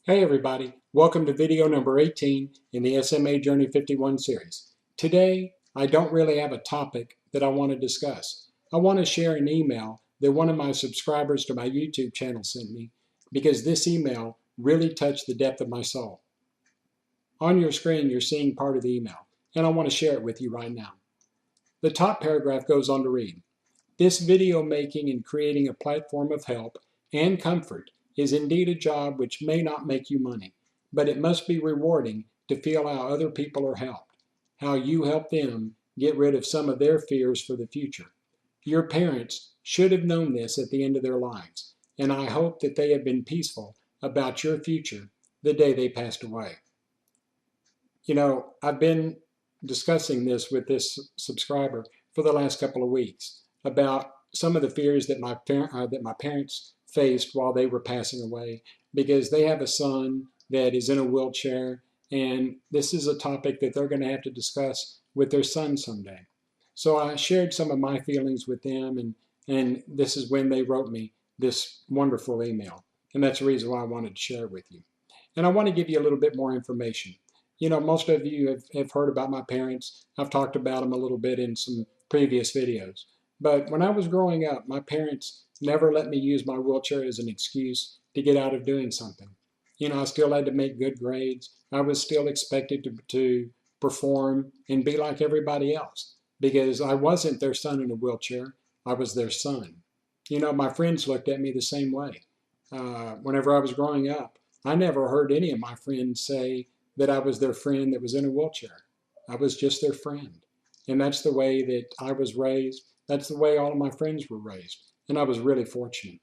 Hey everybody, welcome to video number 18 in the SMA Journey 51 series. Today, I don't really have a topic that I want to discuss. I want to share an email that one of my subscribers to my YouTube channel sent me because this email really touched the depth of my soul. On your screen, you're seeing part of the email, and I want to share it with you right now. The top paragraph goes on to read, "This video making and creating a platform of help and comfort is indeed a job which may not make you money, but it must be rewarding to feel how other people are helped, how you help them get rid of some of their fears for the future. Your parents should have known this at the end of their lives, and I hope that they have been peaceful about your future the day they passed away." You know, I've been discussing this with this subscriber for the last couple of weeks about some of the fears that my parents faced while they were passing away, because they have a son that is in a wheelchair, and this is a topic that they're going to have to discuss with their son someday. So I shared some of my feelings with them, and this is when they wrote me this wonderful email, and that's the reason why I wanted to share it with you. And I want to give you a little bit more information. You know, most of you have heard about my parents. I've talked about them a little bit in some previous videos. But when I was growing up, my parents never let me use my wheelchair as an excuse to get out of doing something. You know, I still had to make good grades. I was still expected to perform and be like everybody else because I wasn't their son in a wheelchair. I was their son. You know, my friends looked at me the same way. Whenever I was growing up, I never heard any of my friends say that I was their friend that was in a wheelchair. I was just their friend. And that's the way that I was raised. That's the way all of my friends were raised. And I was really fortunate.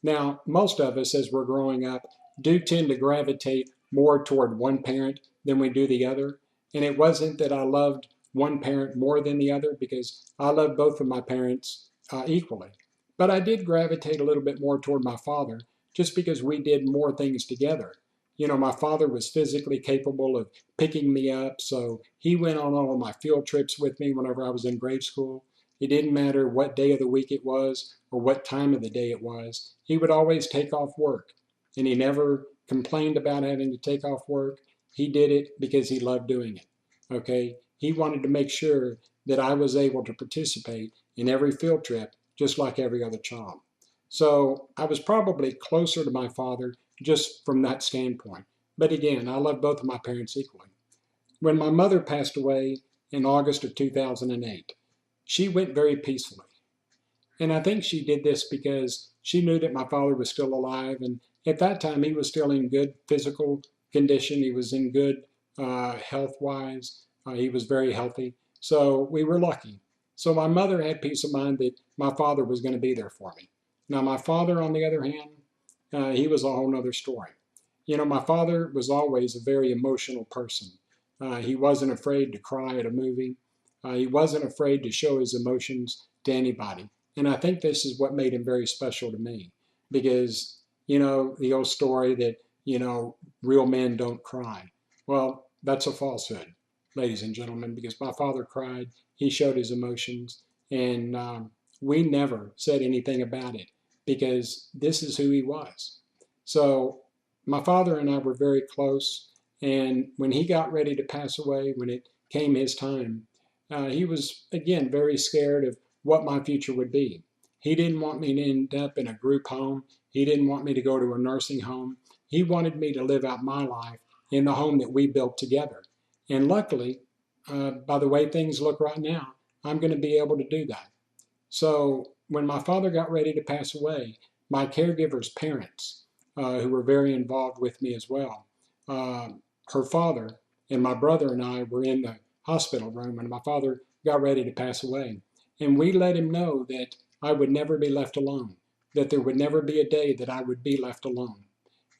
Now, most of us, as we're growing up, do tend to gravitate more toward one parent than we do the other. And it wasn't that I loved one parent more than the other, because I loved both of my parents equally. But I did gravitate a little bit more toward my father just because we did more things together. You know, my father was physically capable of picking me up, so he went on all of my field trips with me whenever I was in grade school. It didn't matter what day of the week it was or what time of the day it was. He would always take off work, and he never complained about having to take off work. He did it because he loved doing it. Okay? He wanted to make sure that I was able to participate in every field trip just like every other child. So I was probably closer to my father just from that standpoint. But again, I love both of my parents equally. When my mother passed away in August of 2008, she went very peacefully. And I think she did this because she knew that my father was still alive. And at that time, he was still in good physical condition. He was in good health wise. He was very healthy. So we were lucky. So my mother had peace of mind that my father was going to be there for me. Now, my father, on the other hand, he was a whole other story. You know, my father was always a very emotional person. He wasn't afraid to cry at a movie. He wasn't afraid to show his emotions to anybody. And I think this is what made him very special to me because, you know, the old story that, you know, real men don't cry. Well, that's a falsehood, ladies and gentlemen, because my father cried. He showed his emotions, and we never said anything about it because this is who he was. So my father and I were very close. And when he got ready to pass away, when it came his time, he was, again, very scared of what my future would be. He didn't want me to end up in a group home. He didn't want me to go to a nursing home. He wanted me to live out my life in the home that we built together. And luckily, by the way things look right now, I'm going to be able to do that. So when my father got ready to pass away, my caregiver's parents, who were very involved with me as well, uh, her father and my brother and I were in the hospital room when my father got ready to pass away. And we let him know that I would never be left alone, that there would never be a day that I would be left alone.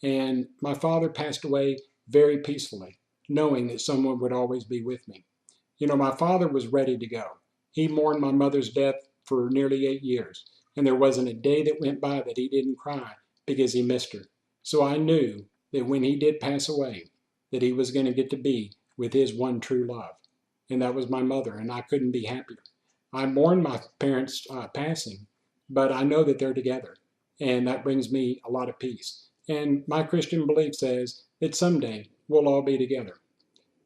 And my father passed away very peacefully, knowing that someone would always be with me. You know, my father was ready to go. He mourned my mother's death for nearly 8 years, and there wasn't a day that went by that he didn't cry because he missed her. So I knew that when he did pass away, that he was going to get to be with his one true love, and that was my mother, and I couldn't be happier. I mourn my parents' passing, but I know that they're together, and that brings me a lot of peace. And my Christian belief says that someday we'll all be together.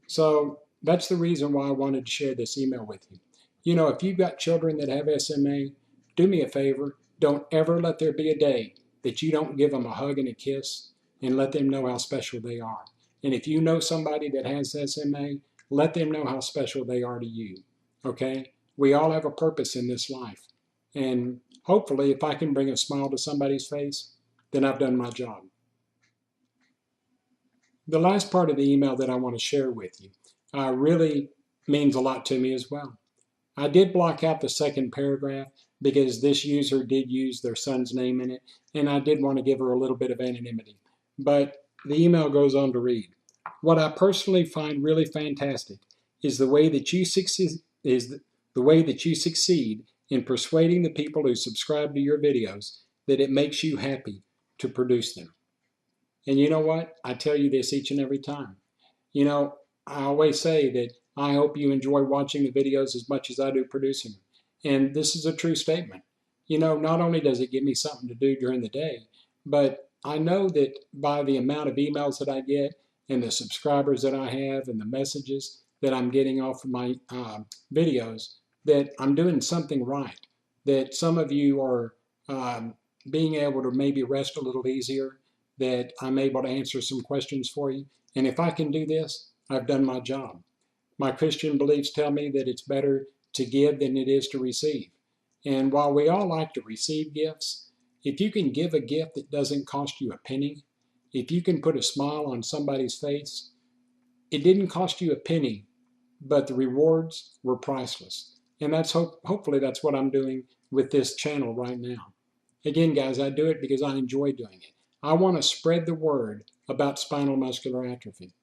So that's the reason why I wanted to share this email with you. You know, if you've got children that have SMA, do me a favor. Don't ever let there be a day that you don't give them a hug and a kiss and let them know how special they are. And if you know somebody that has SMA, let them know how special they are to you. Okay? We all have a purpose in this life. And hopefully, if I can bring a smile to somebody's face, then I've done my job. The last part of the email that I want to share with you really means a lot to me as well. I did block out the second paragraph because this user did use their son's name in it, and I did want to give her a little bit of anonymity. But the email goes on to read, "What I personally find really fantastic is the way that you succeed in persuading the people who subscribe to your videos that it makes you happy to produce them." And you know what? I tell you this each and every time. You know, I always say that I hope you enjoy watching the videos as much as I do producing them. And this is a true statement. You know, not only does it give me something to do during the day, but I know that by the amount of emails that I get and the subscribers that I have and the messages that I'm getting off of my videos, that I'm doing something right. That some of you are being able to maybe rest a little easier, that I'm able to answer some questions for you. And if I can do this, I've done my job. My Christian beliefs tell me that it's better to give than it is to receive. And while we all like to receive gifts, if you can give a gift that doesn't cost you a penny, if you can put a smile on somebody's face, it didn't cost you a penny, but the rewards were priceless. And that's hopefully that's what I'm doing with this channel right now. Again, guys, I do it because I enjoy doing it. I want to spread the word about spinal muscular atrophy.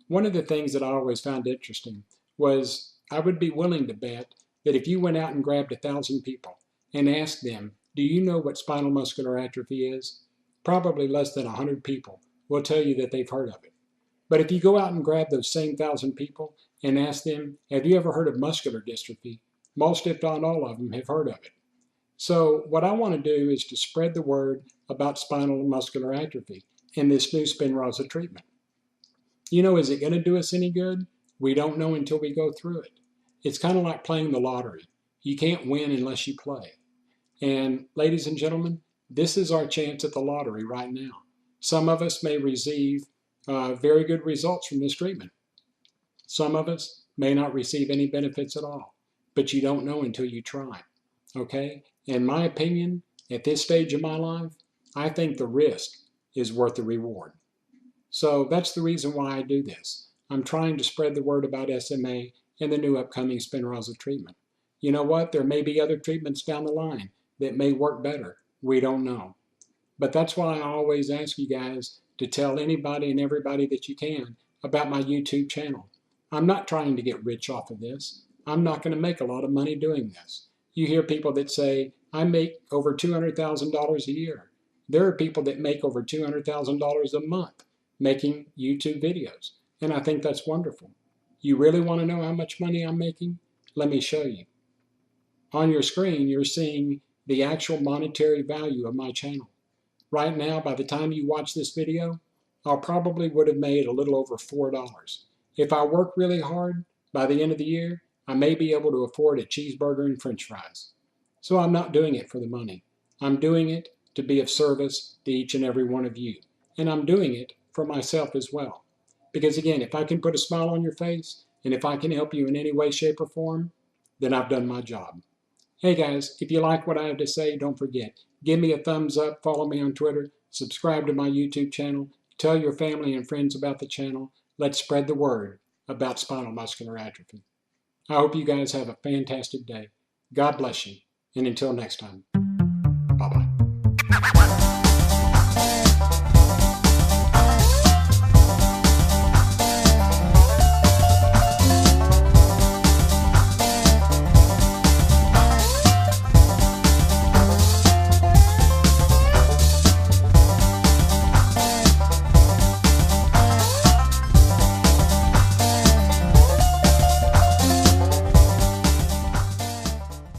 One of the things that I always found interesting was I would be willing to bet that if you went out and grabbed 1,000 people and asked them, do you know what spinal muscular atrophy is? Probably less than 100 people will tell you that they've heard of it. But if you go out and grab those same 1,000 people and ask them, have you ever heard of muscular dystrophy? Most, if not all of them, have heard of it. So what I want to do is to spread the word about spinal muscular atrophy and this new Spinraza treatment. You know, is it going to do us any good? We don't know until we go through it. It's kind of like playing the lottery. You can't win unless you play. And ladies and gentlemen, this is our chance at the lottery right now. Some of us may receive very good results from this treatment. Some of us may not receive any benefits at all, but you don't know until you try. Okay? In my opinion, at this stage of my life, I think the risk is worth the reward. So that's the reason why I do this. I'm trying to spread the word about SMA and the new upcoming Spinraza treatment. You know what? There may be other treatments down the line that may work better. We don't know. But that's why I always ask you guys to tell anybody and everybody that you can about my YouTube channel. I'm not trying to get rich off of this. I'm not going to make a lot of money doing this. You hear people that say, I make over $200,000 a year. There are people that make over $200,000 a month making YouTube videos. And I think that's wonderful. You really want to know how much money I'm making? Let me show you. On your screen, you're seeing the actual monetary value of my channel. Right now, by the time you watch this video, I probably would have made a little over $4. If I work really hard, by the end of the year, I may be able to afford a cheeseburger and french fries. So I'm not doing it for the money. I'm doing it to be of service to each and every one of you. And I'm doing it for myself as well. Because again, if I can put a smile on your face, and if I can help you in any way, shape, or form, then I've done my job. Hey guys, if you like what I have to say, don't forget, give me a thumbs up, follow me on Twitter, subscribe to my YouTube channel, tell your family and friends about the channel. Let's spread the word about spinal muscular atrophy. I hope you guys have a fantastic day. God bless you, and until next time.